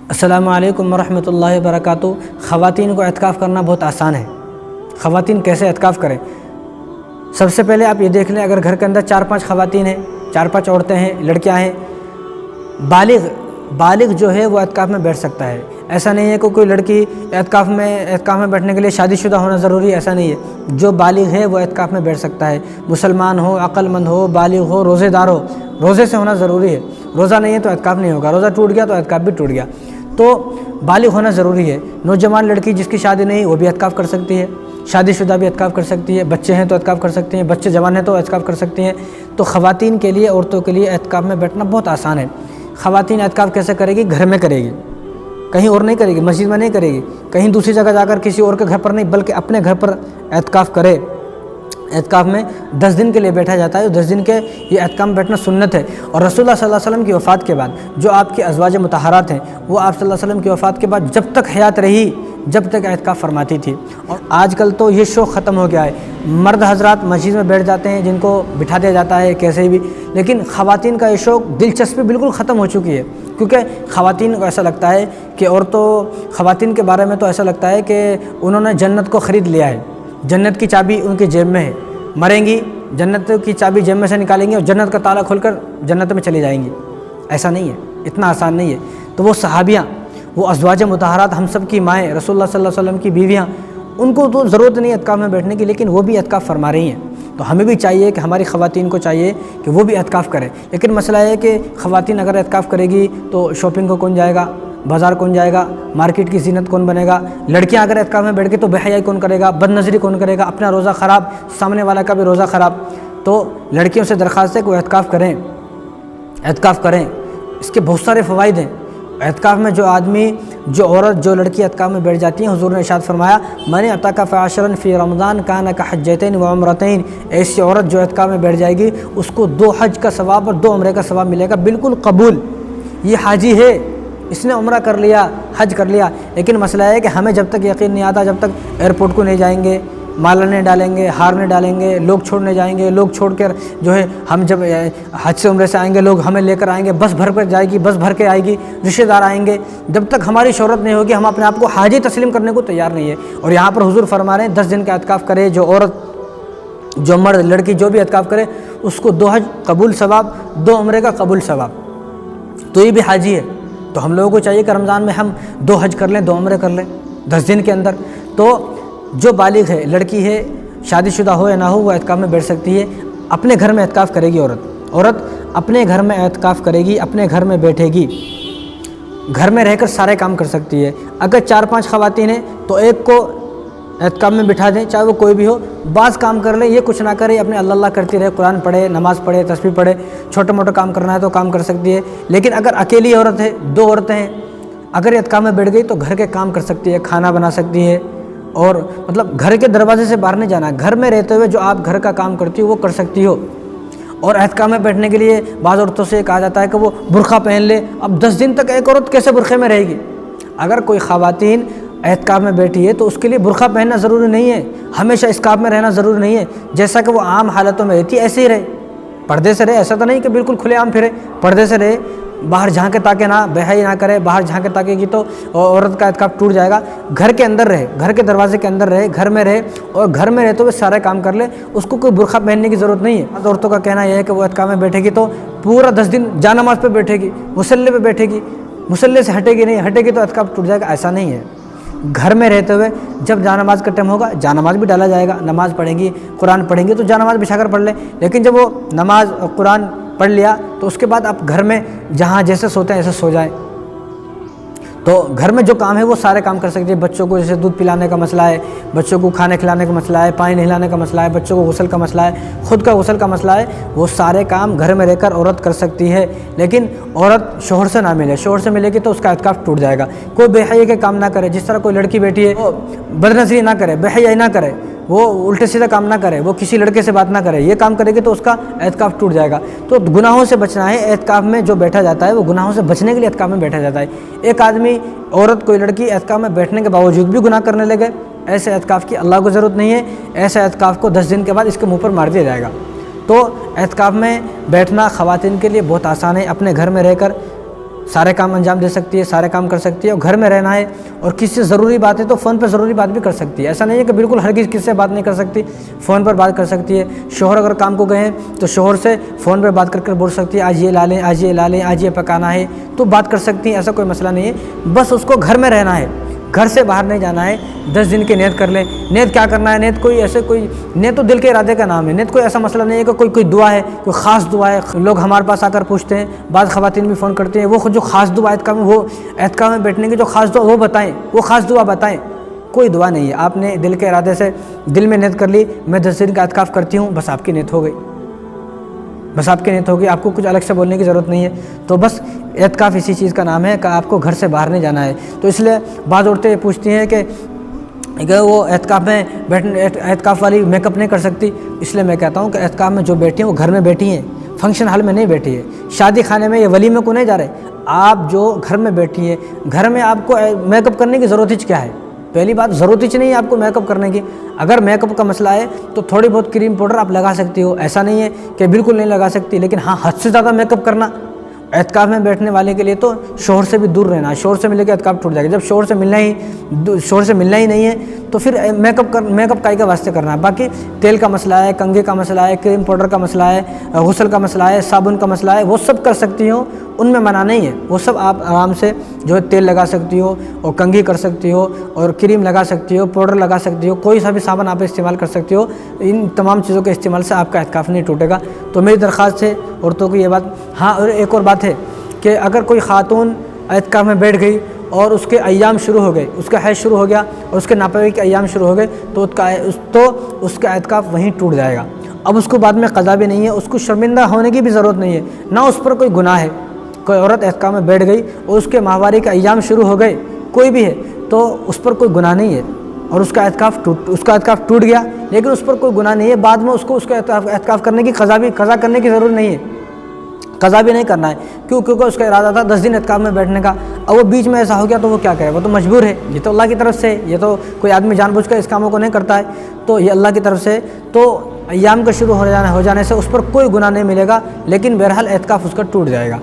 السلام علیکم ورحمۃ اللہ وبرکاتہ۔ خواتین کو اعتکاف کرنا بہت آسان ہے۔ خواتین کیسے اعتکاف کریں؟ سب سے پہلے آپ یہ دیکھ لیں، اگر گھر کے اندر 4-5 خواتین ہیں، 4-5 عورتیں ہیں، لڑکیاں ہیں، بالغ جو ہے وہ اعتکاف میں بیٹھ سکتا ہے۔ ایسا نہیں ہے کہ کوئی لڑکی اعتکاف میں بیٹھنے کے لیے شادی شدہ ہونا ضروری ہے، ایسا نہیں ہے۔ جو بالغ ہے وہ اعتکاف میں بیٹھ سکتا ہے، مسلمان ہو، عقل مند ہو، بالغ ہو، روزے دار ہو۔ روزے سے ہونا ضروری ہے، روزہ نہیں ہے تو اعتکاف نہیں ہوگا، روزہ ٹوٹ گیا تو اعتکاف بھی ٹوٹ گیا۔ تو بالغ ہونا ضروری ہے۔ نوجوان لڑکی جس کی شادی نہیں وہ بھی اعتکاف کر سکتی ہے، شادی شدہ بھی اعتکاف کر سکتی ہے، بچے ہیں تو اعتکاف کر سکتے ہیں، بچے جوان ہیں تو اعتکاف کر سکتے ہیں۔ تو خواتین کے لیے، عورتوں کے لیے اعتکاف میں بیٹھنا بہت آسان ہے۔ خواتین اعتکاف کیسے کرے گی؟ گھر میں کرے گی، کہیں اور نہیں کرے گی، مسجد میں نہیں کرے گی، کہیں دوسری جگہ جا کر کسی اور کے گھر پر نہیں، بلکہ اپنے گھر پر اعتکاف کرے۔ اعتکاف میں 10 دن کے لیے بیٹھا جاتا ہے، 10 دن کے یہ اعتکاف میں بیٹھنا سنت ہے۔ اور رسول اللہ صلی اللہ علیہ وسلم کی وفات کے بعد جو آپ کی ازواج مطہرات ہیں، وہ آپ صلی اللہ علیہ وسلم کی وفات کے بعد جب تک حیات رہی، جب تک اعتکاف فرماتی تھی۔ اور آج کل تو یہ شوق ختم ہو گیا ہے، مرد حضرات مسجد میں بیٹھ جاتے ہیں، جن کو بٹھا دیا جاتا ہے کیسے بھی، لیکن خواتین کا یہ شوق، دلچسپی بالکل ختم ہو چکی ہے۔ کیونکہ خواتین کو ایسا لگتا ہے کہ خواتین کے بارے میں تو ایسا لگتا ہے کہ انہوں نے جنت کو خرید لیا ہے، جنت کی چابی ان کی جیب میں ہے، مریں گی جنت کی چابی جیب میں سے نکالیں گی اور جنت کا تالا کھول کر جنت میں چلی جائیں گی۔ ایسا نہیں ہے، اتنا آسان نہیں ہے۔ تو وہ صحابیاں، وہ ازواج مطہرات، ہم سب کی مائیں، رسول اللہ صلی اللہ علیہ وسلم کی بیویاں، ان کو تو ضرورت نہیں اعتکاف میں بیٹھنے کی، لیکن وہ بھی اعتکاف فرما رہی ہیں۔ تو ہمیں بھی چاہیے کہ ہماری خواتین کو چاہیے کہ وہ بھی اعتکاف کریں۔ لیکن مسئلہ ہے کہ خواتین اگر اعتکاف کرے گی تو شاپنگ کو کون جائے گا، بازار کون جائے گا، مارکیٹ کی زینت کون بنے گا؟ لڑکیاں اگر اعتکاف میں بیٹھ گئی تو بے حیائی کون کرے گا، بد نظری کون کرے گا، اپنا روزہ خراب، سامنے والا کا بھی روزہ خراب۔ تو لڑکیوں سے درخواست ہے کہ وہ اعتکاف کریں۔ اس کے بہت سارے فوائد ہیں۔ اعتکاف میں جو عورت، جو لڑکی اعتکاف میں بیٹھ جاتی ہیں، حضور نے ارشاد فرمایا، من اعتکف عشرا فی رمضان کان کحجتین وعمرتین، ایسی عورت جو اعتکاف میں بیٹھ جائے گی اس کو 2 حج کا ثواب اور 2 عمرے کا ثواب ملے گا، بالکل قبول۔ یہ حاجی ہے، اس نے عمرہ کر لیا، حج کر لیا، لیکن مسئلہ ہے کہ ہمیں جب تک یقین نہیں آتا، جب تک ایئرپورٹ کو نہیں جائیں گے، مالا نہیں ڈالیں گے، ہار نہیں ڈالیں گے، لوگ چھوڑنے جائیں گے، لوگ چھوڑ کر جو ہے ہم جب حج سے عمرے سے آئیں گے، لوگ ہمیں لے کر آئیں گے، بس بھر کر جائے گی، بس بھر کے آئے گی، رشتہ دار آئیں گے، جب تک ہماری شہرت نہیں ہوگی ہم اپنے آپ کو حاجی تسلیم کرنے کو تیار نہیں ہے۔ اور یہاں پر حضور فرما رہے ہیں 10 دن کا اعتکاف کرے جو عورت، جو مرد، لڑکی جو بھی اعتکاف کرے اس کو 2 حج قبول ثواب، 2 عمرے کا قبول ثواب۔ تو یہ بھی حاجی ہے۔ تو ہم لوگوں کو چاہیے کہ رمضان میں ہم 2 حج کر لیں، 2 عمرے کر لیں 10 دن کے اندر۔ تو جو بالغ ہے، لڑکی ہے، شادی شدہ ہو یا نہ ہو، وہ اعتکاف میں بیٹھ سکتی ہے۔ اپنے گھر میں اعتکاف کرے گی عورت اپنے گھر میں اعتکاف کرے گی، اپنے گھر میں بیٹھے گی، گھر میں رہ کر سارے کام کر سکتی ہے۔ اگر 4-5 خواتین ہیں تو ایک کو اعتکاف میں بٹھا دیں، چاہے وہ کوئی بھی ہو، بعض کام کر لے، یہ کچھ نہ کرے، اپنے اللہ کرتی رہے، قرآن پڑھے، نماز پڑھے، تسبیح پڑھے، چھوٹا موٹا کام کرنا ہے تو کام کر سکتی ہے۔ لیکن اگر اکیلی عورت ہے، 2 عورتیں ہیں، اگر اعتکاف میں بیٹھ گئی تو گھر کے کام کر سکتی ہے، کھانا بنا سکتی ہے، اور مطلب گھر کے دروازے سے باہر نہیں جانا ہے، گھر میں رہتے ہوئے جو آپ گھر کا کام کرتی ہو وہ کر سکتی ہو۔ اور اعتکاف میں بیٹھنے کے لیے بعض عورتوں سے کہا جاتا ہے کہ وہ برقع پہن لے۔ اب 10 دن تک ایک عورت کیسے برقعے میں رہے گی؟ اگر کوئی خواتین اعتکاف میں بیٹھی ہے تو اس کے لیے برقع پہننا ضروری نہیں ہے، ہمیشہ اسکارف میں رہنا ضروری نہیں ہے، جیسا کہ وہ عام حالتوں میں رہتی ہے ایسے ہی رہے، پردے سے رہے۔ ایسا تو نہیں کہ بالکل کھلے عام پھرے، پردے سے رہے، باہر جھانکے تاکہ نہ، بے حیائی نہ کرے، باہر جھانکے تاکے گی تو عورت کا اعتکاف ٹوٹ جائے گا۔ گھر کے اندر رہے، گھر کے دروازے کے اندر رہے، گھر میں رہے، اور گھر میں رہتے ہوئے سارے کام کر لے، اس کو کوئی برقع پہننے کی ضرورت نہیں ہے۔ عورتوں کا کہنا یہ ہے کہ وہ اعتکاف میں بیٹھے گی تو پورا 10 دن جانماز پہ بیٹھے گی، مصلی پہ بیٹھے گی، مصلی سے ہٹے گی نہیں، ہٹے گی تو اعتکاف ٹوٹ جائے گا، ایسا نہیں ہے۔ گھر میں رہتے ہوئے جب جانماز کا ٹائم ہوگا جانماز بھی ڈالا جائے گا، نماز پڑھیں گی، قرآن پڑھیں گی تو جانماز بچھا کر پڑھ لیں، لیکن جب وہ نماز اور قرآن پڑھ لیا تو اس کے بعد آپ گھر میں جہاں جیسے سوتے ہیں ایسے سو جائیں۔ تو گھر میں جو کام ہے وہ سارے کام کر سکتے ہیں۔ بچوں کو جیسے دودھ پلانے کا مسئلہ ہے، بچوں کو کھانے کھلانے کا مسئلہ ہے، پانی نہلانے کا مسئلہ ہے، بچوں کو غسل کا مسئلہ ہے، خود کا غسل کا مسئلہ ہے، وہ سارے کام گھر میں رہ کر عورت کر سکتی ہے۔ لیکن عورت شوہر سے نہ ملے، شوہر سے ملے گی تو اس کا اعتکاف ٹوٹ جائے گا۔ کوئی بے حیائی کے کام نہ کرے، جس طرح کوئی لڑکی بیٹھی ہے وہ بد نظری نہ کرے، بے حیائی نہ کرے، وہ الٹے سیدھے کام نہ کرے، وہ کسی لڑکے سے بات نہ کرے، یہ کام کرے گی تو اس کا اعتکاف ٹوٹ جائے گا۔ تو گناہوں سے بچنا ہے۔ اعتکاف میں جو بیٹھا جاتا ہے وہ گناہوں سے بچنے کے لیے اعتکاف میں بیٹھا جاتا ہے۔ ایک آدمی، عورت، کوئی لڑکی اعتکاف میں بیٹھنے کے باوجود بھی گناہ کرنے لگے، ایسے اعتکاف کی اللہ کو ضرورت نہیں ہے۔ ایسے اعتکاف کو 10 دن کے بعد اس کے منہ پر مار دیا جائے گا۔ تو اعتکاف میں بیٹھنا خواتین کے لیے بہت آسان ہے۔ اپنے گھر میں رہ کر سارے کام انجام دے سکتی ہے، سارے کام کر سکتی ہے، اور گھر میں رہنا ہے اور کسی سے ضروری بات ہے تو فون پہ ضروری بات بھی کر سکتی ہے۔ ایسا نہیں ہے کہ بالکل ہر کسی سے بات نہیں کر سکتی، فون پر بات کر سکتی ہے۔ شوہر اگر کام کو گئے ہیں تو شوہر سے فون پہ بات کر کر بول سکتی ہے آج یہ لا لیں، آج یہ لا لیں، آج یہ پکانا ہے، تو بات کر سکتی ہیں، ایسا کوئی مسئلہ نہیں ہے۔ بس اس کو گھر میں رہنا ہے، گھر سے باہر نہیں جانا ہے۔ 10 دن کی نیت کر لیں۔ نیت کیا کرنا ہے؟ نیت کوئی نیت تو دل کے ارادے کا نام ہے۔ نیت کوئی ایسا مسئلہ نہیں ہے کہ کوئی دعا ہے، کوئی خاص دعا ہے۔ لوگ ہمارے پاس آ کر پوچھتے ہیں، بعض خواتین بھی فون کرتے ہیں، وہ خود جو خاص دعا اعتکاف میں، وہ اعتکاف میں بیٹھنے کی جو خاص دعا وہ بتائیں، وہ خاص دعا بتائیں۔ کوئی دعا نہیں ہے، آپ نے دل کے ارادے سے دل میں نیت کر لی میں 10 دن کا اعتکاف کرتی ہوں، بس آپ کی نیت ہو گئی، بس آپ کی نیت ہوگی، آپ کو کچھ الگ سے بولنے کی ضرورت نہیں ہے۔ تو بس اعتکاف اسی چیز کا نام ہے کہ آپ کو گھر سے باہر نہیں جانا ہے۔ تو اس لیے بعض عورتیں یہ پوچھتی ہیں کہ وہ اعتکاف میں اعتکاف والی میک اپ نہیں کر سکتی۔ اس لیے میں کہتا ہوں کہ اعتکاف میں جو بیٹھی ہیں وہ گھر میں بیٹھی ہیں، فنکشن ہال میں نہیں بیٹھی ہے، شادی خانے میں یا ولیمے کو نہیں جا رہے۔ آپ جو گھر میں بیٹھی ہیں، گھر میں آپ کو میک اپ کرنے کی ضرورت ہی کیا ہے؟ پہلی بات ضرورت ہی نہیں ہے آپ کو میک اپ کرنے کی۔ اگر میک اپ کا مسئلہ ہے تو تھوڑی بہت کریم پاؤڈر آپ لگا سکتی ہو، ایسا نہیں ہے کہ بالکل نہیں لگا سکتی، لیکن ہاں حد سے زیادہ میک اپ کرنا اعتکاف میں بیٹھنے والے کے لیے تو شوہر سے بھی دور رہنا ہے۔ شوہر سے ملے کے اعتکاف ٹوٹ جائے گا۔ جب شوہر سے ملنا ہی نہیں ہے تو پھر میک اپ کائی کا واسطے کرنا ہے۔ باقی تیل کا مسئلہ ہے، کنگھے کا مسئلہ ہے، کریم پاؤڈر کا مسئلہ ہے، غسل کا مسئلہ ہے، صابن کا مسئلہ ہے، وہ سب کر سکتی ہو، ان میں منع نہیں ہے۔ وہ سب آپ آرام سے جو ہے تیل لگا سکتی ہو اور کنگھی کر سکتی ہو اور کریم لگا سکتی ہو، پاؤڈر لگا سکتی ہو، کوئی سا بھی صابن آپ استعمال کر سکتی ہو۔ ان تمام چیزوں کے استعمال سے آپ کا اعتکاف نہیں ٹوٹے گا۔ تو میری درخواست ہے عورتوں کو یہ بات۔ ہاں، اور ایک اور بات ہے کہ اگر کوئی خاتون اعتکاف میں بیٹھ گئی اور اس کے ایام شروع ہو گئے، اس کا حیض شروع ہو گیا اور اس کے ناپاکی کے ایام شروع ہو گئے تو اس کا اعتکاف وہیں ٹوٹ جائے گا۔ اب اس کو بعد میں قضا بھی نہیں ہے، اس کو شرمندہ ہونے کی بھی ضرورت نہیں ہے، نہ اس پر کوئی گناہ ہے۔ کوئی عورت اعتکاف میں بیٹھ گئی اور اس کے ماہواری کے ایام شروع ہو گئے، کوئی بھی ہے، تو اس پر کوئی گناہ نہیں ہے اور اس کا اعتکاف ٹوٹ گیا، لیکن اس پر کوئی گناہ نہیں ہے۔ بعد میں اس کا اعتکاف کرنے کی قضا کرنے کی ضرورت نہیں ہے، قضا بھی نہیں کرنا ہے۔ کیونکہ اس کا ارادہ تھا 10 دن اعتکاف میں بیٹھنے کا، اب وہ بیچ میں ایسا ہو گیا تو وہ کیا کرے؟ وہ تو مجبور ہے، یہ تو اللہ کی طرف سے ہے، یہ تو کوئی آدمی جان بوجھ کر اس کاموں کو نہیں کرتا ہے، تو یہ اللہ کی طرف سے۔ تو ایام کا شروع ہو جانے سے اس پر کوئی گناہ نہیں ملے گا، لیکن بہرحال اعتکاف اس کا ٹوٹ جائے گا۔